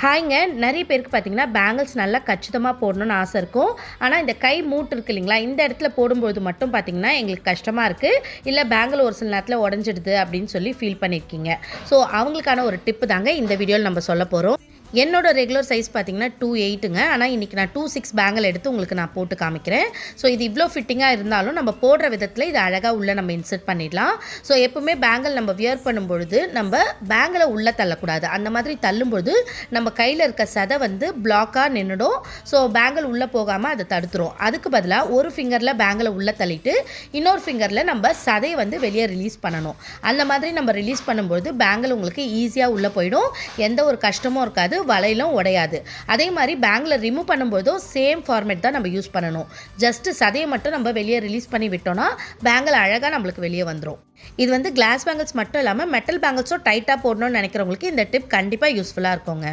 ஹாய்ங்க. நிறைய பேருக்கு பார்த்தீங்கன்னா, பேங்கிள்ஸ் நல்லா கச்சிதமா போடணும்னு ஆசை இருக்கும். ஆனா, இந்த கை மூட்டு இருக்கு இல்லைங்களா? இந்த இடத்துல போடும்பொழுது மட்டும் பார்த்தீங்கன்னா, எங்களுக்கு கஷ்டமா இருக்கு. இல்ல பேங்கிள் ஒரு சில நேரத்தில உடைஞ்சிடுது அப்படின்னு சொல்லி ஃபீல் பண்ணியிருக்கீங்க. ஸோ, அவங்களுக்கான ஒரு டிப்பு தாங்க இந்த வீடியோல நம்ம சொல்லப் போறோம். என்னோட ரெகுலர் சைஸ் பார்த்தீங்கன்னா 2.8ங்க. ஆனா, இன்னைக்கு நான் 2.6 பேங்கிள் எடுத்து உங்களுக்கு நான் போட்டு காமிக்கிறேன். ஸோ, இது இவ்ளோ ஃபிட்டிங்கா இருந்தாலும் நம்ம போடுற விதத்தில இது அழகா உள்ள நம்ம இன்சர்ட் பண்ணிடலாம். ஸோ, எப்பவுமே பேங்கிள் நம்ம வியர் பண்ணும்பொழுது நம்ம பேங்கிள உள்ள தள்ளக்கூடாது. அந்த மாதிரி தள்ளும்பொழுது நம்ம கையில இருக்க சதை வந்து பிளாக்கா நின்னுடும். ஸோ, பேங்கிள் உள்ள போகாம அத தடுத்துரும். அதுக்கு பதிலா ஒரு ஃபிங்கர்ல பேங்கிள உள்ள தள்ளிட்டு, இன்னொரு ஃபிங்கர்ல நம்ம சதைய வந்து வெளிய ரிலீஸ் பண்ணணும். அந்த மாதிரி நம்ம ரிலீஸ் பண்ணும்பொழுது பேங்கிள் உங்களுக்கு ஈஸியா உள்ள போயிடும். எந்த ஒரு கஷ்டமும் இருக்காது. வளையலும் உடையாது. அதே மாதிரி பேங்கிள ரிமூவ் பண்ணும்போதும் சேம் ஃபார்மேட் தான் நம்ம யூஸ் பண்ணணும். ஜஸ்ட் சதையை மட்டும் நம்ம வெளியே ரிலீஸ் பண்ணி விட்டோம்னா பேங்கிள் அழகாக நம்மளுக்கு வெளியே வந்துடும். இது வந்து கிளாஸ் பேங்கிள்ஸ் மட்டும் இல்லாமல் மெட்டல் பேங்கிள்ஸும் டைட்டாக போடணும்னு நினைக்கிறவங்களுக்கு இந்த டிப் கண்டிப்பாக யூஸ்ஃபுல்லாக இருக்குங்க.